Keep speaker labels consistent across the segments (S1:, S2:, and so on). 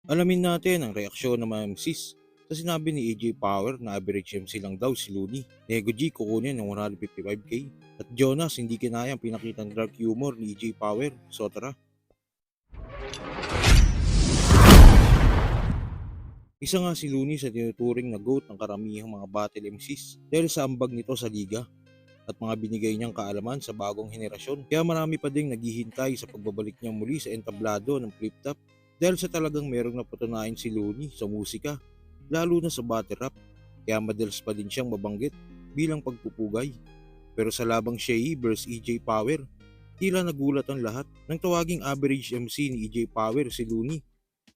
S1: Alamin natin ang reaksyon ng mga MCs sa sinabi ni AJ Power na average MC lang daw si Looney. Nego G kukunin ng 155k. At Jonas hindi kinayang pinakitang dark humor ni AJ Power. So tara. Isa nga si Looney sa tinuturing na GOAT ng karamihang mga battle MCs dahil sa ambag nito sa liga at mga binigay niyang kaalaman sa bagong henerasyon. Kaya marami pa ding naghihintay sa pagbabalik niya muli sa entablado ng flip top dahil sa talagang merong napatunayan si Looney sa musika, lalo na sa battle rap. Kaya madalas pa din siyang mabanggit bilang pagpupugay. Pero sa labang Shea vs EJ Power, tila nagulat ang lahat nang tawaging average MC ni EJ Power si Looney.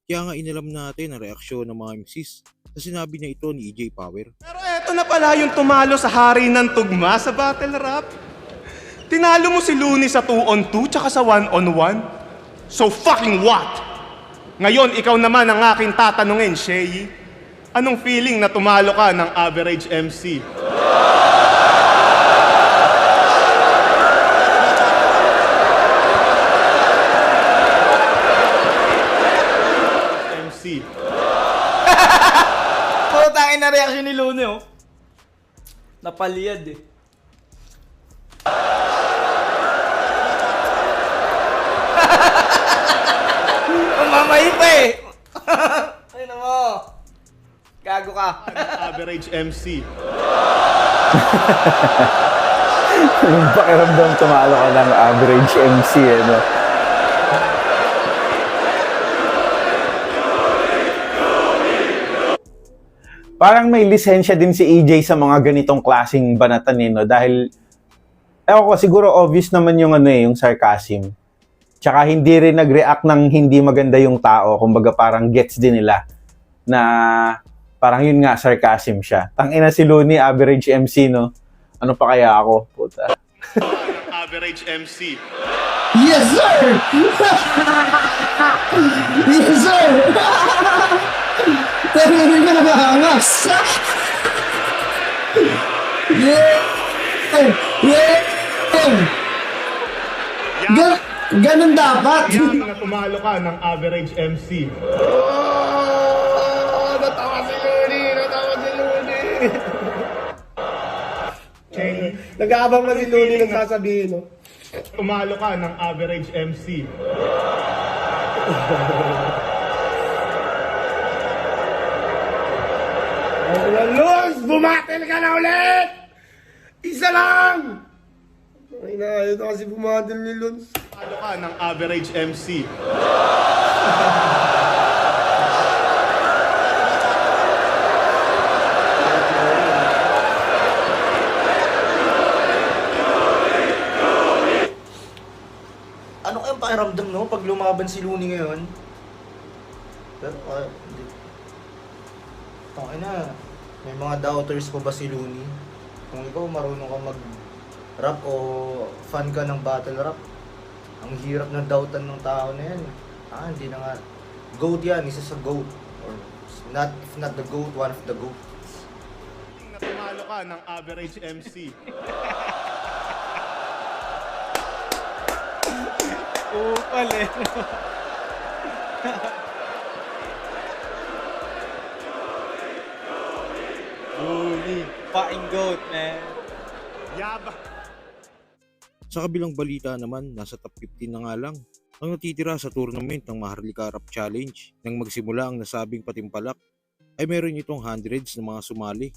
S1: Kaya nga inalam natin ang reaksyon ng mga MCs sa sinabi niya ito ni EJ Power.
S2: Pero eto na pala yung tumalo sa hari ng tugma sa battle rap. Tinalo mo si Looney sa 2-on-2 tsaka sa 1-on-1. So fucking what? Ngayon, ikaw naman ang aking tatanungin, Shea. Anong feeling na tumalo ka ng average MC? MC.
S3: Putangin na reaction ni Lune, oh. Napaliyad eh. Mamamay pa eh. Ay na mo. Gago ka.
S2: Average MC.
S4: Yung pakiramdam tumalo ka ng average MC, no? Parang may lisensya din si EJ sa mga ganitong klaseng banatan, no? Dahil, ewan ko, siguro obvious naman yung yung sarcasm. Tsaka hindi rin nag-react ng hindi maganda yung tao. Kumbaga parang gets din nila na parang yun nga, sarcasm siya. Tangina si Looney, average MC, no? Ano pa kaya ako? Puta.
S2: Average MC.
S5: Yes, sir! Yes, sir! Pero hindi ka nakahangas! Yeah! Yeah! Ganun dapat!
S2: Yan na tumalo ka ng average MC.
S5: Oh, natawa si Looney! Natawa si Looney!
S2: Okay.
S5: Nag-aabang na si Looney nagsasabihin, no?
S2: Tumalo ka ng average MC.
S5: Luz! Bumatel ka na ulit! Isa lang! Ay na, ayaw na kasi bumatel ni Luz.
S2: Tumalo ka ng average MC.
S3: Ano kayang pakiramdam, no? Pag lumaban si Looney ngayon? Pero, hindi. Tangina, may mga doubters pa ba si Looney? Kung ikaw marunong ka mag-rap o fan ka ng battle rap, ang hirap na doubtan ng tao na yan. Hindi na nga. GOAT yan, isa sa GOAT. Or not, if not the GOAT, one of the GOAT.
S2: Tumalo ka ng average MC.
S3: Upal eh. Looney, fucking GOAT, man.
S2: Yaba.
S1: Sa kabilang balita naman, nasa top 15 na nga lang ang natitira sa tournament ng Maharlika Rap Challenge. Nang magsimula ang nasabing patimpalak, ay meron itong hundreds ng mga sumali.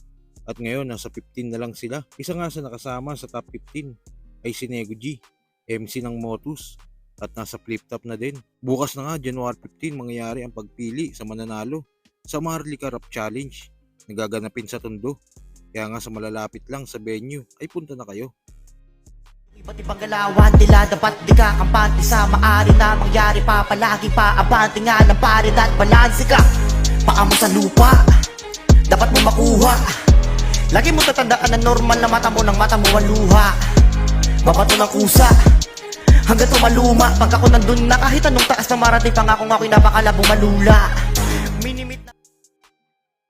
S1: At ngayon, nasa 15 na lang sila. Isa nga sa nakasama sa top 15 ay si Nego G, MC ng Motus, at nasa flip top na din. Bukas na nga, January 15, mangyayari ang pagpili sa mananalo sa Maharlika Rap Challenge. Nagaganapin sa Tondo. Kaya nga sa malalapit lang sa venue ay punta na kayo.
S6: Iba't ibang galawan, tila dapat di ka kampante sa maari na mangyari pa palagi pa abante nga ng pared at balanse ka. Paa mo sa lupa, dapat mo makuha. Lagi mo tatandaan na normal na mata mo ng mata mo ang luha. Mabato ng kusa, hanggang tumaluma. Pag ako nandun na kahit anong taas na marating pangako ako'y napakalabong malula. Minimit na.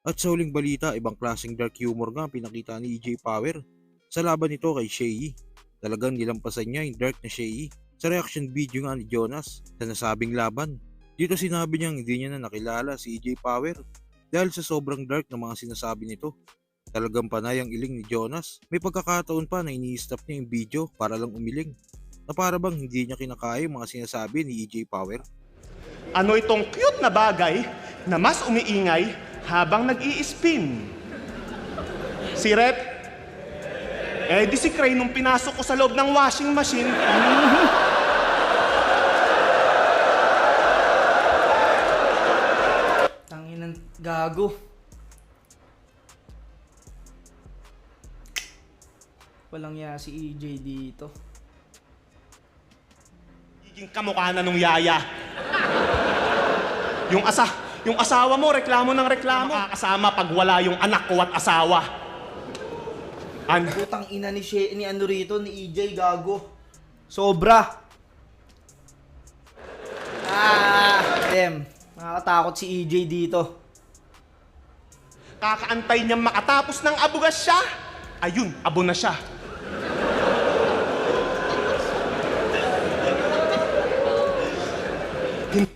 S1: At sa huling balita, ibang klaseng dark humor nga pinakita ni EJ Power sa laban nito kay Shea. Talagang nilampasan niya yung dark na Shea sa reaction video nga ni Jonas sa nasabing laban. Dito sinabi niyang hindi niya na nakilala si EJ Power dahil sa sobrang dark na mga sinasabi nito. Talagang panay ang iling ni Jonas. May pagkakataon pa na ini-stop niya yung video para lang umiling. Na para bang hindi niya kinakaya yung mga sinasabi ni EJ Power.
S2: Ano itong cute na bagay na mas umiingay habang nag-i-spin? Si Rep? Di si Cray nung pinasok ko sa loob ng washing machine.
S7: Tanginan gago. Walang ya si EJ dito.
S2: Higing kamukha na nung yaya. Yung asawa mo, reklamo ng reklamo. Makakasama pag wala yung anak ko at asawa.
S7: Putang ina ni ano rito, ni EJ gago. Sobra. Damn. Nakakatakot si EJ dito.
S2: Kakaantay niyang makatapos ng abugas siya. Ayun, abo na siya.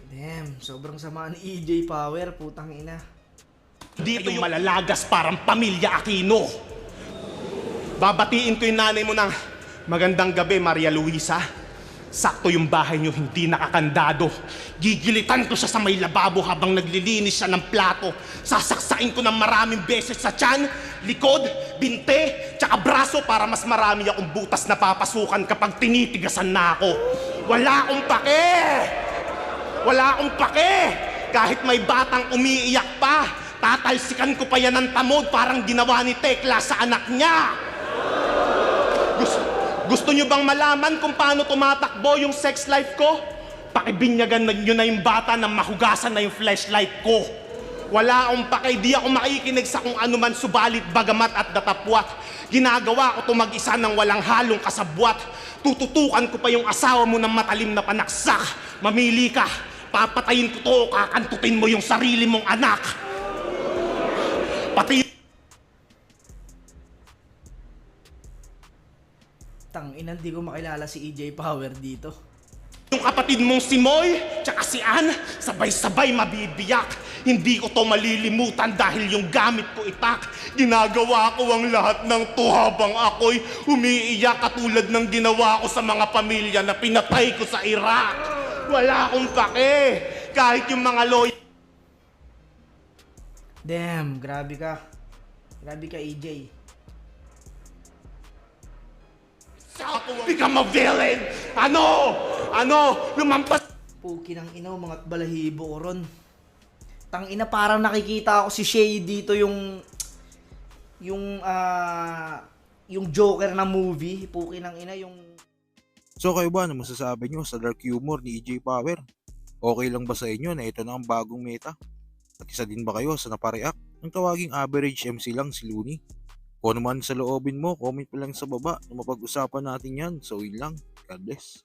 S7: Damn, sobrang sama ni EJ Power, putang ina.
S2: Dito yung malalagas parang pamilya Aquino. Babatiin ko yung nanay mo ng magandang gabi, Maria Luisa. Sakto yung bahay niyo hindi nakakandado. Gigilitan ko siya sa may lababo habang naglilinis siya ng plato. Sasaksain ko ng maraming beses sa tiyan, likod, binte, tsaka braso para mas marami akong butas na papasukan kapag tinitigasan na ako. Wala akong pake! Wala akong pake! Kahit may batang umiiyak pa, tatalsikan ko pa yan ng tamod parang ginawa ni Tekla sa anak niya. Gusto nyo bang malaman kung paano tumatakbo yung sex life ko? Pakibinyagan nyo na yung bata na mahugasan na yung flashlight ko. Wala akong pake, di ako makikinig sa kung ano man subalit bagamat at datapwat. Ginagawa ko to mag-isa ng walang halong kasabwat. Tututukan ko pa yung asawa mo ng matalim na panaksak. Mamili ka, papatayin ko to o kakantutin mo yung sarili mong anak. Pati
S7: Tangina, di ko makilala si EJ Power dito.
S2: yung kapatid mong si Moy, tsaka si Ann, sabay-sabay mabibiyak. Hindi ko to malilimutan dahil yung gamit ko itak. Ginagawa ko ang lahat ng to habang ako'y umiiyak katulad ng ginawa ko sa mga pamilya na pinatay ko sa Iraq. Wala akong pake. Kahit yung mga lawyer.
S7: Damn, grabe ka. Grabe ka, EJ.
S2: Become a villain! Ano? Lumampas!
S7: Puki ng inaw, mga balahibo ko ron. Tangina, parang nakikita ako si Shay dito yung Joker na movie. Puki ng ina, yung...
S1: So kayo ba, ano masasabi nyo sa dark humor ni EJ Power? Okay lang ba sa inyo na ito na ang bagong meta? At isa din ba kayo sa napareact? Ang tawaging average MC lang si Looney. Kung naman sa loobin mo, comment mo lang sa baba na mapag-usapan natin yan. So yun lang. God bless.